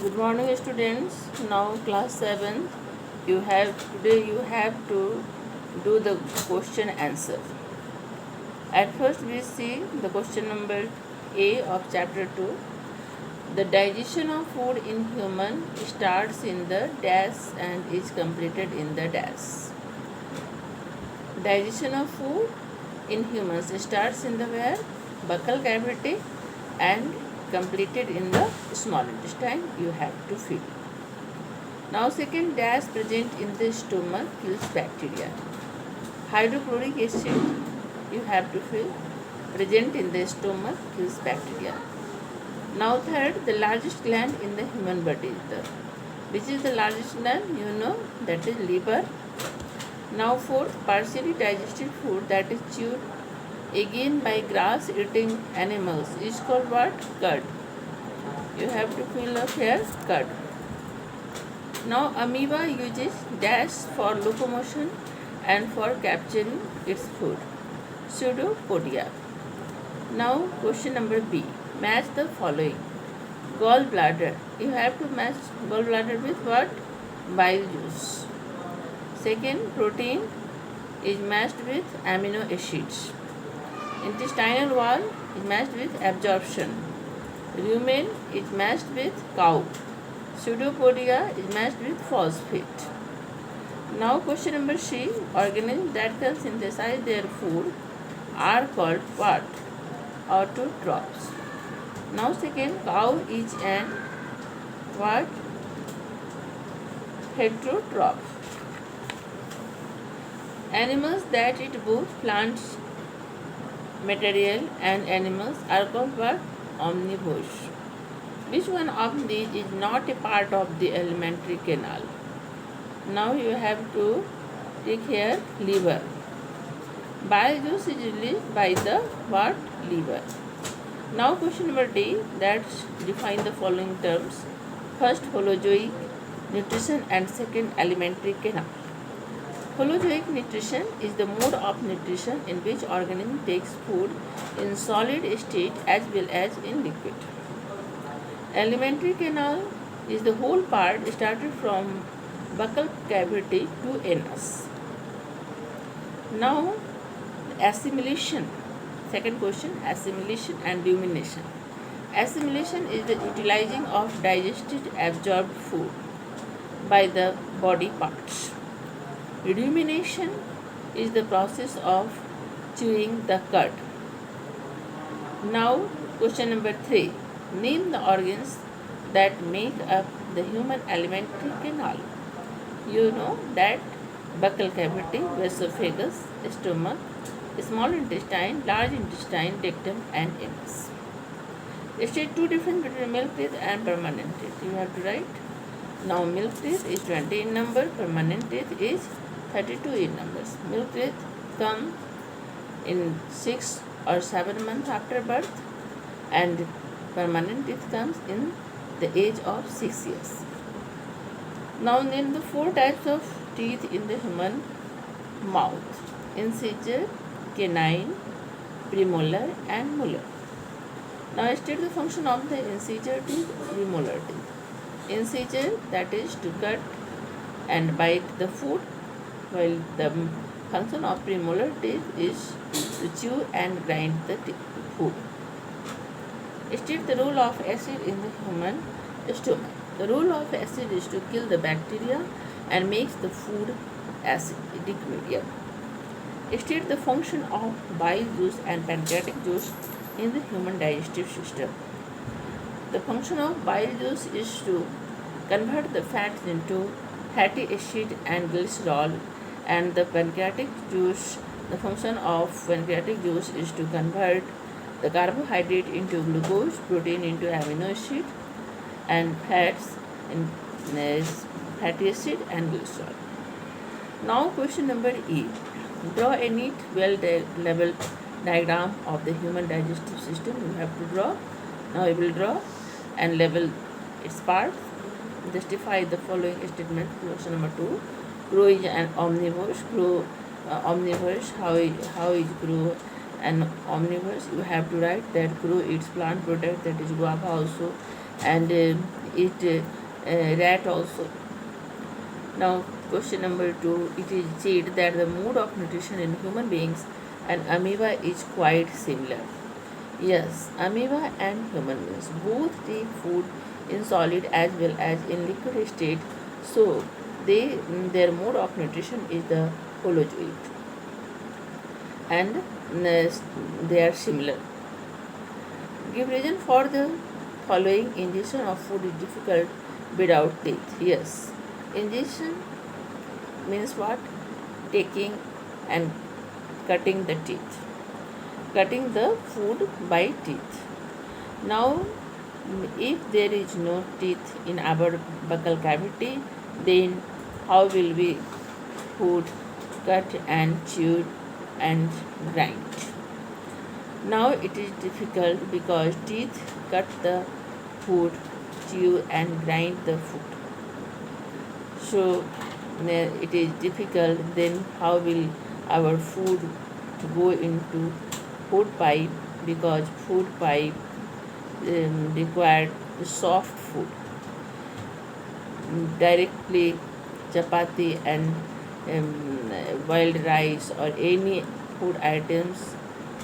Good morning, students. Now, class 7. You have to do the question answer. At first, we see the question number A of chapter 2. The digestion of food in human starts in the dash and is completed in the dash. Digestion of food in humans starts in the where? Buccal cavity and completed in the small intestine. You have to fill. Now second dash present in the stomach kills bacteria. Hydrochloric acid you have to fill present in the stomach kills bacteria. Now third, the largest gland in the human body is the which is the largest gland? You know that is liver. Now fourth, partially digested food that is chewed again by grass eating animals is called what? Curd. You have to fill up here curd. Now amoeba uses dash for locomotion and for capturing its food. Pseudopodia. Now question number B. Match the following. Gallbladder. You have to match gallbladder with what? Bile juice. Second, protein is matched with amino acids. Intestinal wall is matched with absorption. Rumen is matched with cow. Pseudopodia is matched with phosphate. Now question number C. Organisms that can synthesize their food are called what? Autotrophs. Now second, cow is an what? Heterotroph. Animals that eat both plants material and animals are called what? Omnivores. Which one of these is not a part of the alimentary canal? Now you have to take here liver. Bile juice is released by the what? Liver. Now question number D, that define the following terms. First, holozoic nutrition and second, alimentary canal. Holozoic nutrition is the mode of nutrition in which organism takes food in solid state as well as in liquid. Alimentary canal is the whole part started from buccal cavity to anus. Now assimilation. Second question, assimilation and rumination. Assimilation is the utilizing of digested absorbed food by the body parts. Rumination is the process of chewing the cud. Now question number 3. Name the organs that make up the human alimentary canal. You know that buccal cavity, esophagus, stomach, small intestine, large intestine, rectum and anus. State two difference between milk teeth and permanent teeth. You have to write. Now milk teeth is 20 in number, permanent teeth is 32 in numbers. Milk teeth come in 6 or 7 months after birth and permanent teeth comes in the age of 6 years. Now name the 4 types of teeth in the human mouth. Incisor, canine, premolar and molar. Now state the function of the incisor teeth, premolar teeth. Incisor, that is to cut and bite the food, while the function of premolar teeth is to chew and grind the food. State the role of acid in the human stomach. The role of acid is to kill the bacteria and makes the food acidic medium. State the function of bile juice and pancreatic juice in the human digestive system. The function of bile juice is to convert the fats into fatty acid and glycerol, and the pancreatic juice, the function of pancreatic juice is to convert the carbohydrate into glucose, protein into amino acid, and fats in fatty acid and glycerol. Now question number E. Draw a neat, well-labeled diagram of the human digestive system. You have to draw. Now you will draw and label its parts. Justify the following statement. Question number 2. Crow is an omnivorous. Omnivorous. How is crow an omnivorous? You have to write that crow eats plant product, that is guava also and eat rat also. Now, question number 2. It is said that the mode of nutrition in human beings and amoeba is quite similar. Yes, amoeba and human beings both take food in solid as well as in liquid state, so their mode of nutrition is the holozoid, and they are similar. Give reason for the following. Ingestion of food is difficult without teeth. Yes, ingestion means what? Taking and cutting the teeth, cutting the food by teeth. Now, if there is no teeth in our buccal cavity, then how will we food cut and chewed and grind? Now it is difficult because teeth cut the food, chew and grind the food. So it is difficult. Then how will our food go into food pipe, because food pipe required soft food. Directly chapati and boiled rice or any food items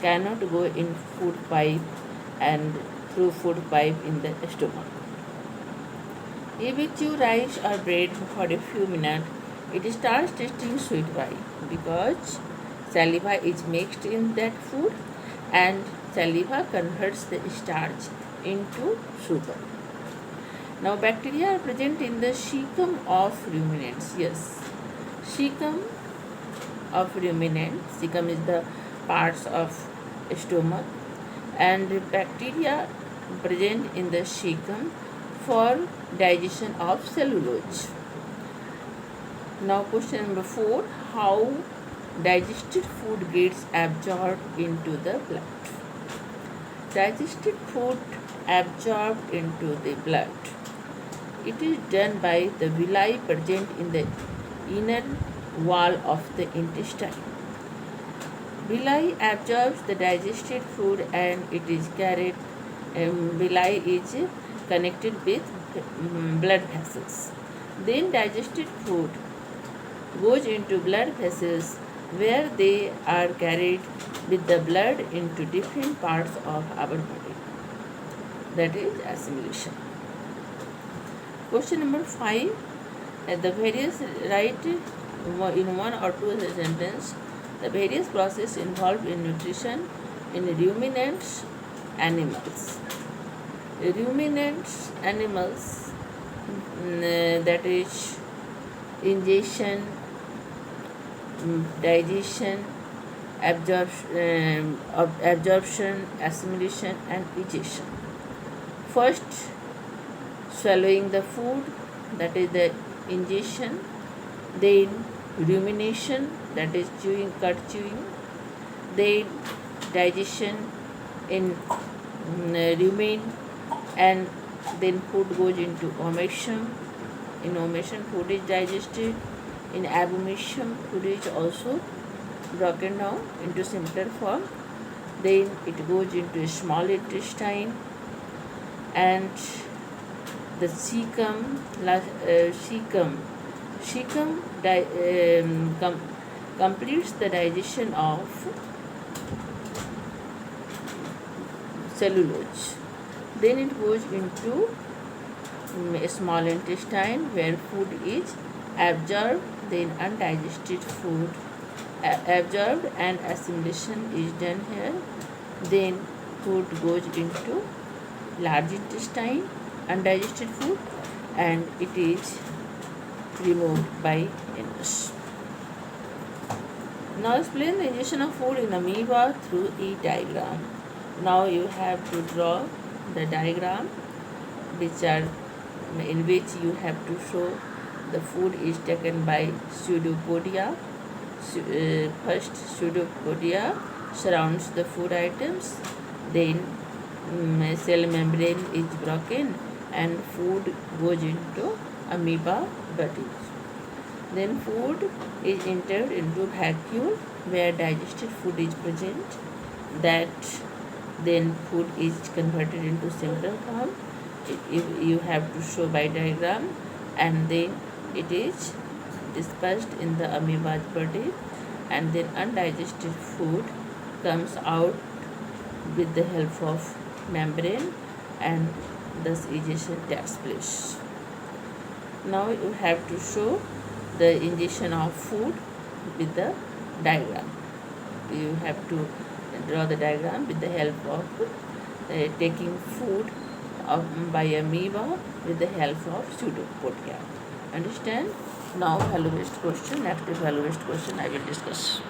cannot go in food pipe and through food pipe in the stomach. If we chew rice or bread for a few minutes, it starts tasting sweet. Why? Because saliva is mixed in that food, and saliva converts the starch into sugar. Now, bacteria are present in the cecum of ruminants. Yes, cecum of ruminants. Cecum is the parts of stomach, and bacteria present in the cecum for digestion of cellulose. Now, question number 4. How digested food gets absorbed into the blood? Digested food absorbed into the blood. It is done by the villi present in the inner wall of the intestine. Villi absorbs the digested food and it is carried. Villi is connected with blood vessels. Then digested food goes into blood vessels where they are carried with the blood into different parts of our body. That is assimilation. Question number 5. The various write in one or two sentences the various processes involved in nutrition in ruminants animals. Ruminants animals, that is ingestion, digestion, absorption, assimilation and digestion. First, swallowing the food, that is the ingestion. Then rumination, that is chewing, cut chewing. Then digestion in rumen, and then food goes into omission. In omission, food is digested. In abomination, food is also broken down into simpler form. Then it goes into small intestine, and the cecum completes the digestion of cellulose. Then it goes into a small intestine where food is absorbed. Then undigested food absorbed and assimilation is done here. Then food goes into large intestine, undigested food, and it is removed by anus. Now explain the ingestion of food in amoeba through a diagram. Now you have to draw the diagram in which you have to show the food is taken by pseudopodia. First, pseudopodia surrounds the food items. Then cell membrane is broken and food goes into amoeba body. Then food is entered into vacuole where digested food is present. That then food is converted into simpler form you have to show by diagram, and then it is dispersed in the amoeba's body, and then undigested food comes out with the help of membrane, and thus egestion takes place. Now you have to show the ingestion of food with the diagram. You have to draw the diagram with the help of taking food by amoeba with the help of pseudopod cap. Understand? Now value based question. Next value based question I will discuss.